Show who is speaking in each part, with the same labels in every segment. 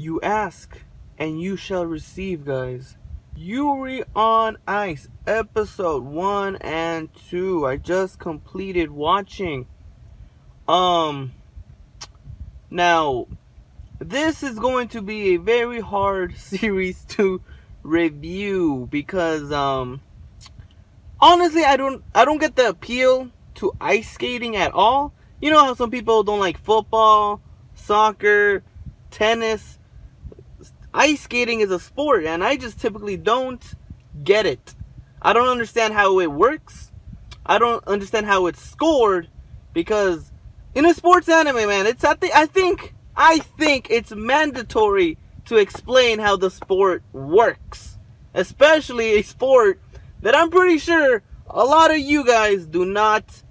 Speaker 1: You ask, and you shall receive, guys. Yuri on Ice, episode 1 and 2. I just completed watching. Um, Now, this is going to be a very hard series to review because, honestly, I don't get the appeal to ice skating at all. You know how some people don't like football, soccer, tennis. Ice skating is a sport, and I just typically don't get it. I don't understand how it works. I don't understand how it's scored, because in a sports anime, man, I think it's mandatory to explain how the sport works, especially a sport that I'm pretty sure a lot of you guys do not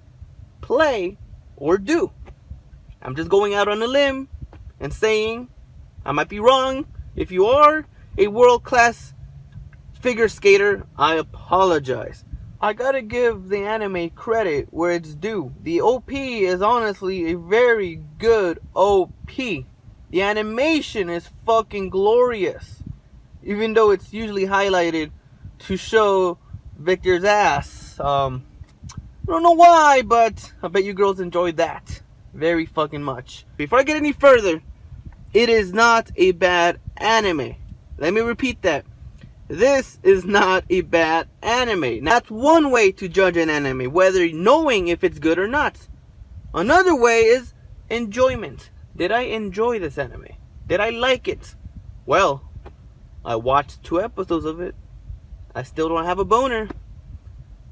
Speaker 1: play or do. I'm just going out on a limb and saying I might be wrong. If you are a world-class figure skater, I apologize. I gotta give the anime credit where it's due. The OP is honestly a very good OP. The animation is fucking glorious. Even though it's usually highlighted to show Victor's ass. I don't know why, but I bet you girls enjoyed that very fucking much. Before I get any further, it is not a bad anime. Let me repeat that. This is not a bad anime. That's one way to judge an anime, whether knowing if it's good or not. Another way is enjoyment. Did I enjoy this anime? Did I like it? Well, I watched 2 episodes of it. I still don't have a boner.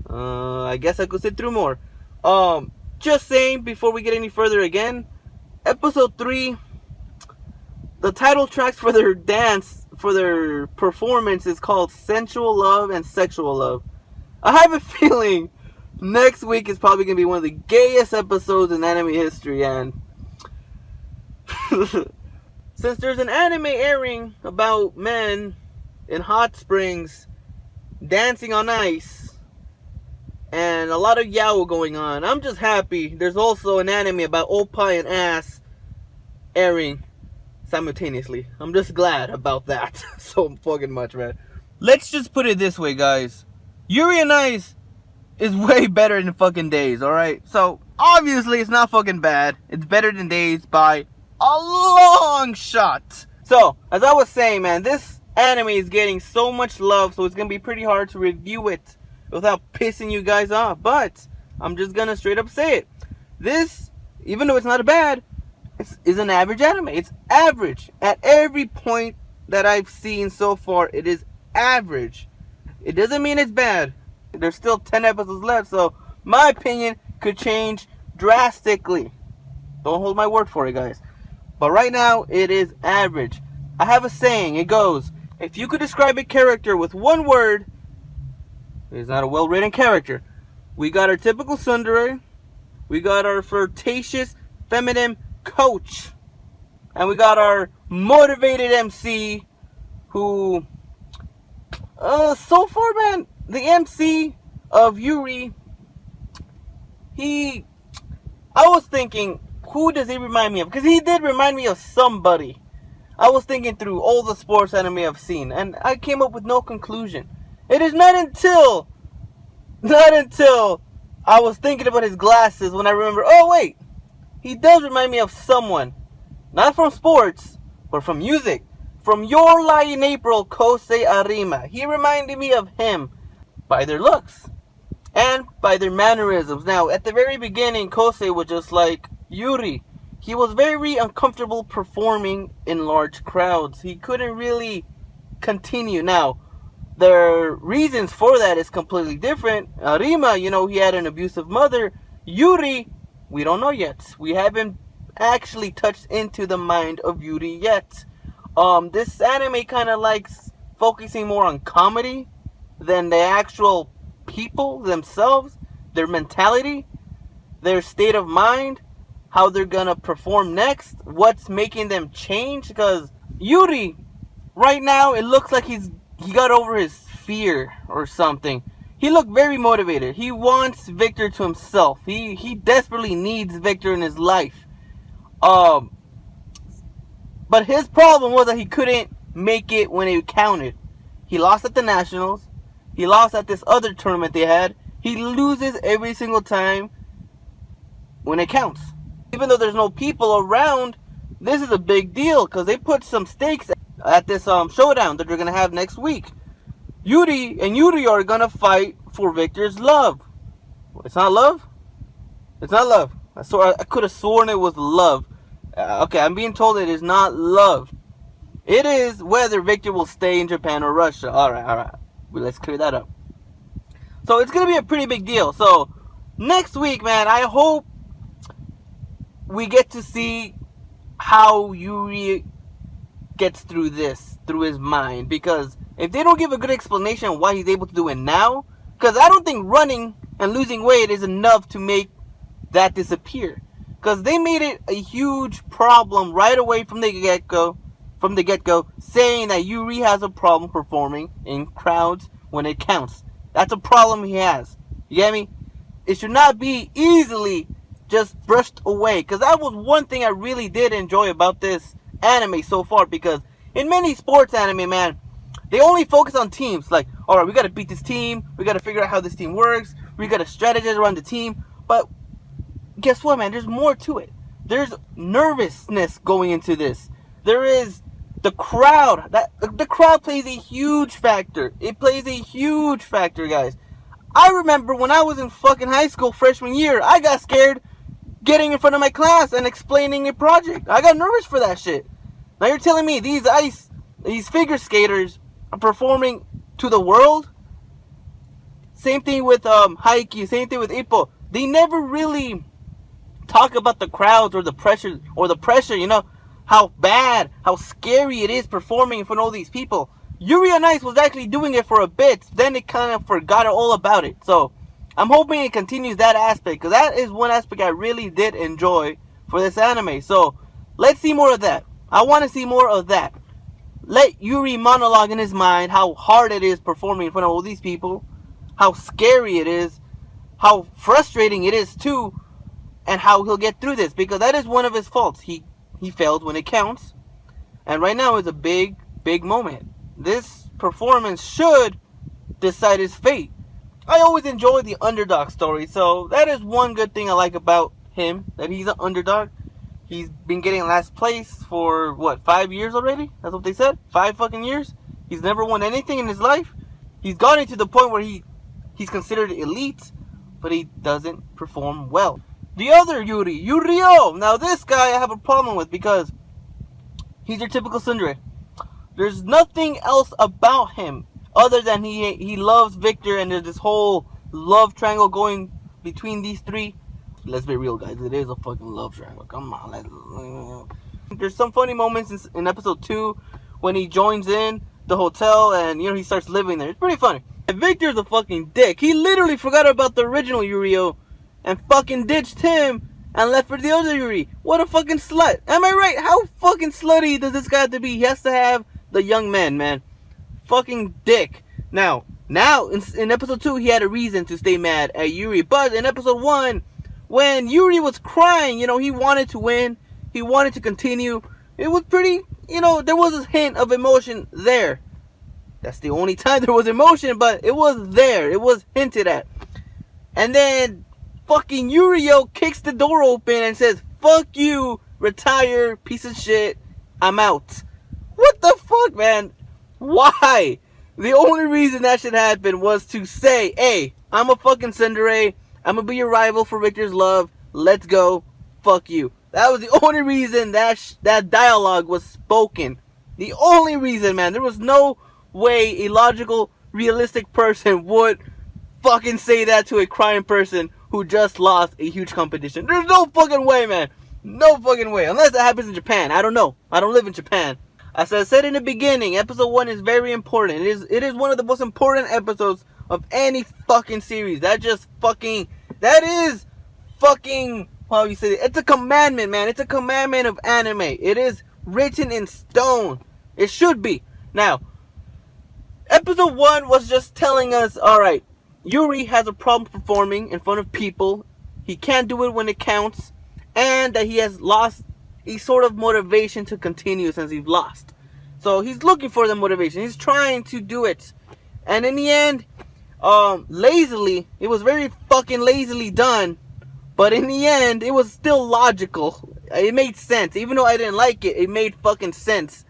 Speaker 1: I guess I could sit through more. Just saying, before we get any further again, episode 3, the title tracks for their performance is called Sensual Love and Sexual Love. I have a feeling next week is probably going to be one of the gayest episodes in anime history, and since there's an anime airing about men in hot springs dancing on ice and a lot of yaoi going on, I'm just happy there's also an anime about oppa and ass airing simultaneously. I'm just glad about that so fucking much, man. Let's just put it this way, guys. Yuri on Ice is way better than fucking Days, alright? So, obviously, it's not fucking bad. It's better than Days by a long shot. So, as I was saying, man, this anime is getting so much love, so it's gonna be pretty hard to review it without pissing you guys off. But, I'm just gonna straight up say it. This, even though it's not a bad, is an average anime. It's average. At every point that I've seen so far, it is average. It doesn't mean it's bad. There's still 10 episodes left, so my opinion could change drastically. Don't hold my word for it, guys. But right now, it is average. I have a saying. It goes, if you could describe a character with one word, it's not a well-written character. We got our typical tsundere. We got our flirtatious, feminine coach, and we got our motivated MC who so far, man, the MC of Yuri, I was thinking, who does he remind me of? Because he did remind me of somebody. I was thinking through all the sports anime I've seen, and I came up with no conclusion. It is not until I was thinking about his glasses when I remember, oh wait, he does remind me of someone. Not from sports, but from music. From Your Lie in April, Kosei Arima. He reminded me of him by their looks and by their mannerisms. Now, at the very beginning, Kosei was just like Yuri. He was very uncomfortable performing in large crowds. He couldn't really continue. Now, the reasons for that is completely different. Arima, he had an abusive mother. Yuri, we don't know yet. We haven't actually touched into the mind of Yuri yet. This anime kind of likes focusing more on comedy than the actual people themselves, their mentality, their state of mind, how they're gonna perform next, what's making them change. Because Yuri, right now, it looks like he got over his fear or something. He looked very motivated. He wants Victor to himself. He desperately needs Victor in his life. But his problem was that he couldn't make it when it counted. He lost at the Nationals. He lost at this other tournament they had. He loses every single time when it counts. Even though there's no people around, this is a big deal because they put some stakes at this showdown that they're going to have next week. Yuri and Yuri are going to fight for Victor's love. It's not love? It's not love. I could have sworn it was love. Okay, I'm being told it is not love. It is whether Victor will stay in Japan or Russia. Alright. Well, let's clear that up. So it's going to be a pretty big deal. So next week, man, I hope we get to see how Yuri gets through this, through his mind. Because if they don't give a good explanation of why he's able to do it now, because I don't think running and losing weight is enough to make that disappear. Because they made it a huge problem right away from the get-go, saying that Yuri has a problem performing in crowds when it counts. That's a problem he has. You get me? It should not be easily just brushed away. Because that was one thing I really did enjoy about this anime so far. Because in many sports anime, man, they only focus on teams. Like, alright, we got to beat this team. We got to figure out how this team works. We got to strategize around the team. But guess what, man? There's more to it. There's nervousness going into this. There is the crowd. The crowd plays a huge factor. It plays a huge factor, guys. I remember when I was in fucking high school freshman year, I got scared getting in front of my class and explaining a project. I got nervous for that shit. Now you're telling me these figure skaters are performing to the world? Same thing with Haikyuu, same thing with Ippo. They never really talk about the crowds or the pressure, you know, how bad, how scary it is performing in front of all these people. Yuri on Ice was actually doing it for a bit, then it kind of forgot all about it. So I'm hoping it continues that aspect, because that is one aspect I really did enjoy for this anime. So let's see more of that. I want to see more of that. Let Yuri monologue in his mind how hard it is performing in front of all these people, how scary it is, how frustrating it is too, and how he'll get through this, because that is one of his faults. He failed when it counts, and right now is a big moment. This performance should decide his fate. I always enjoy the underdog story, so that is one good thing I like about him, that he's an underdog. He's been getting last place for, what, 5 years already? That's what they said? 5 fucking years? He's never won anything in his life. He's gotten to the point where he's considered elite, but he doesn't perform well. The other Yuri, Yurio. Now this guy I have a problem with because he's your typical tsundere. There's nothing else about him other than he loves Victor, and there's this whole love triangle going between these three. Let's be real, guys. It is a fucking love triangle. Come on. There's some funny moments in episode 2 when he joins in the hotel and, you know, he starts living there. It's pretty funny. And Victor's a fucking dick. He literally forgot about the original Yurio and fucking ditched him and left for the other Yuri. What a fucking slut. Am I right? How fucking slutty does this guy have to be? He has to have the young men, man. Fucking dick. Now in episode 2 he had a reason to stay mad at Yuri, but in episode 1 when Yuri was crying, you know, he wanted to win, he wanted to continue. It was pretty, you know, there was a hint of emotion there. That's the only time there was emotion, but it was there, it was hinted at. And then fucking Yurio kicks the door open and says, "Fuck you, retire, piece of shit, I'm out." What the fuck, man? Why? The only reason that shit happened was to say, "Hey, I'm a fucking tsundere. I'm gonna be your rival for Victor's love. Let's go. Fuck you." That was the only reason that dialogue was spoken. The only reason, man. There was no way a logical, realistic person would fucking say that to a crying person who just lost a huge competition. There's no fucking way, man. No fucking way. Unless that happens in Japan. I don't know. I don't live in Japan. As I said in the beginning, episode 1 is very important. It is one of the most important episodes of any fucking series. That is fucking, how you say it? It's a commandment, man. It's a commandment of anime. It is written in stone. It should be. Now, episode 1 was just telling us, alright, Yuri has a problem performing in front of people. He can't do it when it counts. And that he has lost a sort of motivation to continue since he's lost. So he's looking for the motivation. He's trying to do it. And in the end, lazily, it was very fucking lazily done. But in the end, it was still logical. It made sense. Even though I didn't like it, it made fucking sense.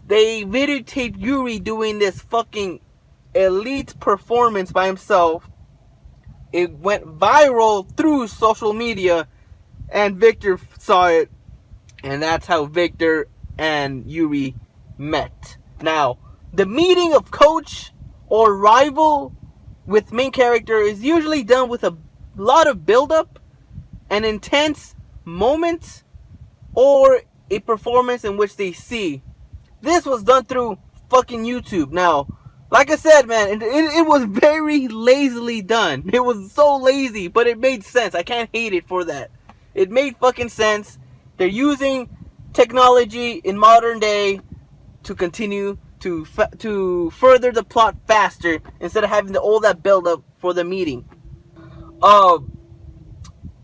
Speaker 1: They videotaped Yuri doing this fucking elite performance by himself. It went viral through social media, and Victor saw it, and that's how Victor and Yuri met. Now, the meeting of coach or rival with main character is usually done with a lot of build-up, an intense moment, or a performance in which they see. This was done through fucking YouTube. Now, like I said, man, it was very lazily done. It was so lazy, but it made sense. I can't hate it for that. It made fucking sense. They're using technology in modern day to continue to further the plot faster instead of having all that build up for the meeting.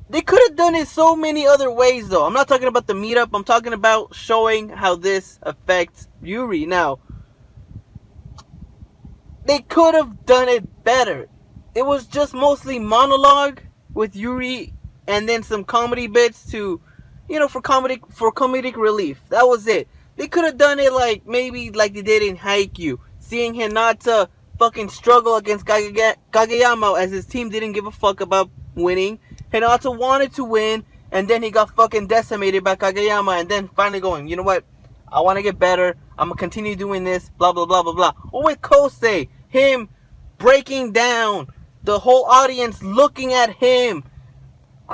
Speaker 1: They could have done it so many other ways, though. I'm not talking about the meetup. I'm talking about showing how this affects Yuri. Now, they could have done it better. It was just mostly monologue with Yuri and then some comedy bits to, for comedic relief. That was it. They could have done it maybe like they did in Haikyuu, seeing Hinata fucking struggle against Kageyama as his team didn't give a fuck about winning. Hinata wanted to win, and then he got fucking decimated by Kageyama, and then finally going, you know what? I want to get better. I'm going to continue doing this, blah, blah, blah, blah, blah. Or with Kosei, him breaking down, the whole audience looking at him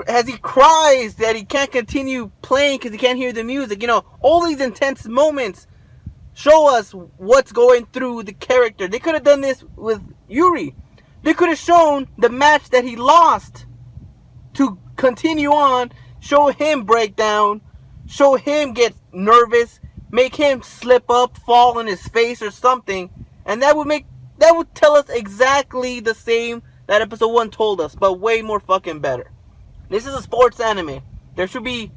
Speaker 1: as he cries that he can't continue playing because he can't hear the music. All these intense moments show us what's going through the character. They could have done this with Yuri. They could have shown the match that he lost to continue on, show him break down, show him get nervous, make him slip up, fall on his face or something, and that would tell us exactly the same that episode 1 told us, but way more fucking better. This is a sports anime. The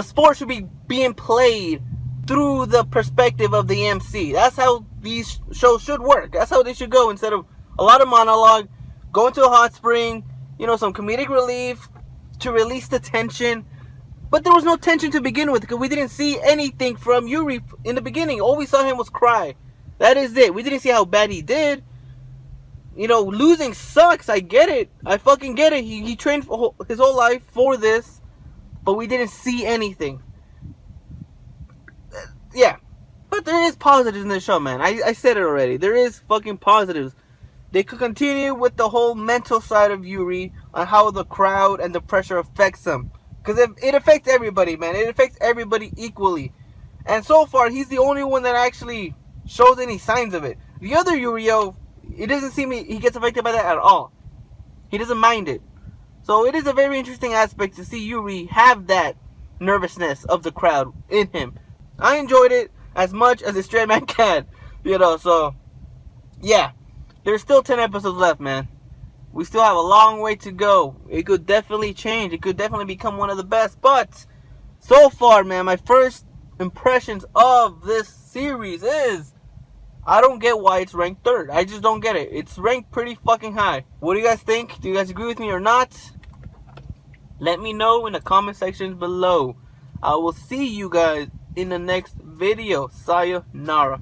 Speaker 1: sport should be being played through the perspective of the MC. That's how these shows should work. That's how they should go, instead of a lot of monologue, go into a hot spring, some comedic relief to release the tension. But there was no tension to begin with because we didn't see anything from Yuri in the beginning. All we saw him was cry. That is it. We didn't see how bad he did. Losing sucks. I get it. I fucking get it. He trained for his whole life for this, but we didn't see anything. Yeah. But there is positives in this show, man. I said it already. There is fucking positives. They could continue with the whole mental side of Yuri on how the crowd and the pressure affects him. Because it affects everybody, man. It affects everybody equally. And so far, he's the only one that actually shows any signs of it. The other Yurio, it doesn't seem he gets affected by that at all. He doesn't mind it. So it is a very interesting aspect to see Yuri have that nervousness of the crowd in him. I enjoyed it as much as a straight man can. So, yeah. There's still 10 episodes left, man. We still have a long way to go. It could definitely change. It could definitely become one of the best. But so far, man, my first impressions of this series is I don't get why it's ranked 3rd. I just don't get it. It's ranked pretty fucking high. What do you guys think? Do you guys agree with me or not? Let me know in the comment sections below. I will see you guys in the next video. Sayonara.